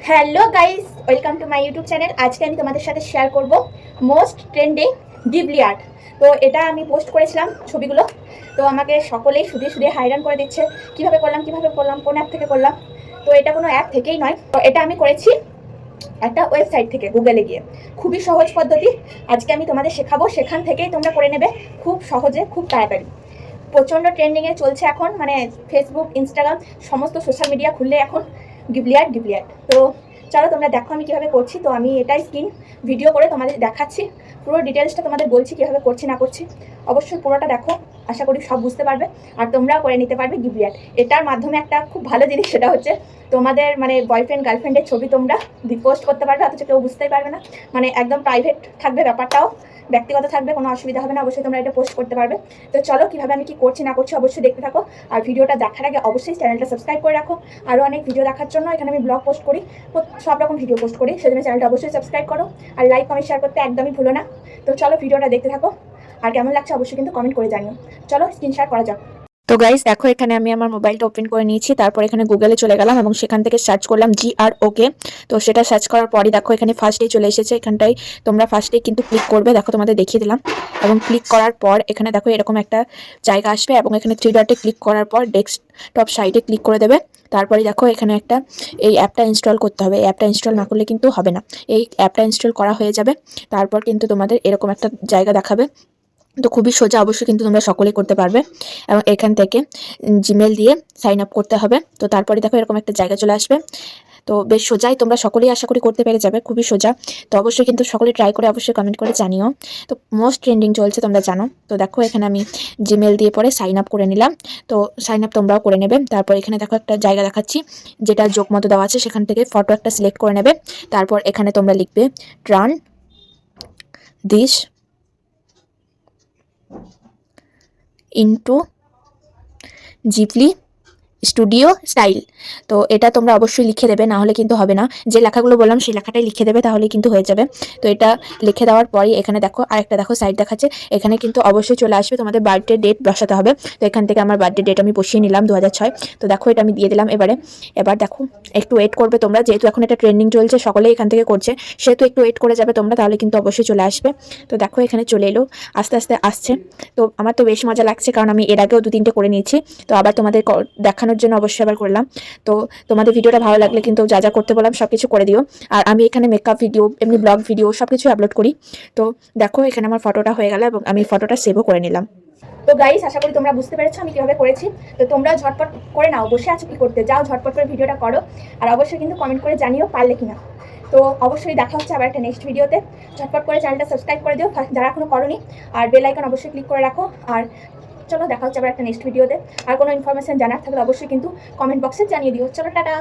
Hello guys, welcome to my YouTube channel. আজকে আমি তোমাদের সাথে শেয়ার করব মোস্ট ট্রেন্ডিং গিবলি আর্ট। তো এটা আমি পোস্ট করেছিলাম ছবিগুলো। তো আমাকে সকলেই শুধু শুধু হাইরান করে দিচ্ছে কিভাবে করলাম, কোন অ্যাপ থেকে করলাম। তো এটা কোনো অ্যাপ থেকেই নয়, তো এটা আমি করেছি একটা ওয়েবসাইট থেকে, গুগলে গিয়ে। খুবই সহজ পদ্ধতি আজকে আমি তোমাদের শেখাবো, সেখান থেকেই তোমরা করে নেবে খুব সহজে, খুব তাড়াতাড়ি। প্রচণ্ড ট্রেন্ডিংয়ে চলছে এখন, মানে ফেসবুক, ইনস্টাগ্রাম, সমস্ত সোশ্যাল মিডিয়া খুললে এখন গিবলি আর্ট। তো চলো তোমরা দেখো আমি কীভাবে করছি। তো আমি এটাই স্ক্রিন ভিডিও করে তোমাদের দেখাচ্ছি, পুরো ডিটেলসটা তোমাদের বলছি কীভাবে করছি না করছি। অবশ্যই পুরোটা দেখো, আশা করি সব বুঝতে পারবে আর তোমরাও করে নিতে পারবে গিবলি আর্ট। এটার মাধ্যমে একটা খুব ভালো জিনিস, সেটা হচ্ছে তোমাদের মানে বয়ফ্রেন্ড গার্লফ্রেন্ডের ছবি তোমরা পোস্ট করতে পারবে, অথচ কেউ বুঝতেই পারবে না। মানে একদম প্রাইভেট থাকবে ব্যাপারটাও, ব্যক্তিগত থাকবে, কোনো অসুবিধা হবে না। অবশ্যই তোমরা এটা পোস্ট করতে পারবে। তো চলো কীভাবে আমি কি করছি না করছি অবশ্যই দেখতে থাকো। আর ভিডিওটা দেখার আগে অবশ্যই চ্যানেলটা সাবস্ক্রাইব করে রাখো। আরও অনেক ভিডিও দেখার জন্য এখানে আমি ব্লগ পোস্ট করি, সব রকম ভিডিও পোস্ট করি, সেজন্য চ্যানেলটা অবশ্যই সাবস্ক্রাইব করো। আর লাইক কমেন্ট শেয়ার করতে একদমই ভুলো না। তো চলো ভিডিওটা দেখতে থাকো, আর কেমন লাগছে অবশ্যই কিন্তু কমেন্ট করে জানিও। চলো স্ক্রিন শেয়ার করা যাক। তো গাইস দেখো, এখানে আমি আমার মোবাইলটা ওপেন করে নিয়েছি। তারপর এখানে গুগলে চলে গেলাম এবং সেখান থেকে সার্চ করলাম GROK। তো সেটা সার্চ করার পরই দেখো এখানে ফার্স্টেই চলে এসেছে। এখানটাই তোমরা ফার্স্টেই কিন্তু ক্লিক করবে, দেখো তোমাদের দেখিয়ে দিলাম। এবং ক্লিক করার পর এখানে দেখো এরকম একটা জায়গা আসবে এবং এখানে 3 ডটে ক্লিক করার পর ডেস্কটপ সাইটে ক্লিক করে দেবে। তারপরে দেখো এখানে একটা এই অ্যাপটা ইনস্টল করতে হবে। এই অ্যাপটা ইনস্টল না করলে কিন্তু হবে না। এই অ্যাপটা ইনস্টল করা হয়ে যাবে, তারপর কিন্তু তোমাদের এরকম একটা জায়গা দেখাবে। তো খুবই সোজা, অবশ্যই কিন্তু তোমরা সকলেই করতে পারবে। এবং এখান থেকে জিমেল দিয়ে সাইন আপ করতে হবে। তো তারপরে দেখো এরকম একটা জায়গা চলে আসবে। তো বেশ সোজাই, তোমরা সকলেই আশা করি করতে পেরে যাবে, খুবই সোজা। তো অবশ্যই কিন্তু সকলে ট্রাই করে অবশ্যই কমেন্ট করে জানিও। তো মোস্ট ট্রেন্ডিং চলছে, তোমরা জানো। তো দেখো এখানে আমি জিমেল দিয়ে পরে সাইন আপ করে নিলাম। তো সাইন আপ তোমরাও করে নেবে। তারপর এখানে দেখো একটা জায়গা দেখাচ্ছি, যেটা যোগ মতো দেওয়া আছে, সেখান থেকে ফটো একটা সিলেক্ট করে নেবে। তারপর এখানে তোমরা লিখবে turn this into Ghibli studio style. তো এটা তোমরা অবশ্যই লিখে দেবে, না হলে কিন্তু হবে না। যে লেখাগুলো বললাম সেই লেখাটাই লিখে দেবে, তাহলে কিন্তু হয়ে যাবে। তো এটা লিখে দেওয়ার পরই এখানে দেখো আরেকটা দেখো সাইড দেখাচ্ছে, এখানে কিন্তু অবশ্যই চলে আসবে তোমাদের বার্থডে ডেট বসাতে হবে। তো এখান থেকে আমার বার্থডে ডেট আমি বসিয়ে নিলাম 2006। তো দেখো এটা আমি দিয়ে দিলাম। এবার দেখো একটু ওয়েট করবে তোমরা, যেহেতু এখন এটা ট্রেন্ডিং চলছে, সকলেই এখান থেকে করছে, সেহেতু একটু ওয়েট করে যাবে তোমরা, তাহলে কিন্তু অবশ্যই চলে আসবে। তো দেখো এখানে চলে এলো, আস্তে আস্তে আসছে। তো আমার তো বেশ মজা লাগছে, কারণ আমি এর আগেও 2-3টে করে নিয়েছি। তো আবার তোমাদের দেখানোর জন্য অবশ্যই আবার করলাম। তো তোমাদের ভিডিওটা ভালো লাগলে কিন্তু যা যা করতে বললাম সব কিছু করে দিও। আর আমি এখানে মেকআপ ভিডিও, এমনি ব্লগ ভিডিও সব কিছু আপলোড করি। তো দেখো এখানে আমার ফটোটা হয়ে গেল এবং আমি ফটোটা সেভও করে নিলাম। তো গাইস, আশা করি তোমরা বুঝতে পেরেছো আমি কীভাবে করেছি। তো তোমরা ঝটপট করে নাও, বসে আছো কি করতে, যাও ঝটপট করে ভিডিওটা করো। আর অবশ্যই কিন্তু কমেন্ট করে জানিও পারলে কিনা। তো অবশ্যই দেখা হচ্ছে আবার একটা নেক্সট ভিডিওতে। ঝটপট করে চ্যানেলটা সাবস্ক্রাইব করে দিও যারা এখনো করোনি, আর বেল আইকন অবশ্যই ক্লিক করে রাখো। আর চলো দেখা হচ্ছে আবার একটা নেক্সট ভিডিওতে। আর কোনো ইনফরমেশন জানার থাকলে অবশ্যই কিন্তু কমেন্ট বক্সে জানিয়ে দিও। চলো টাটা।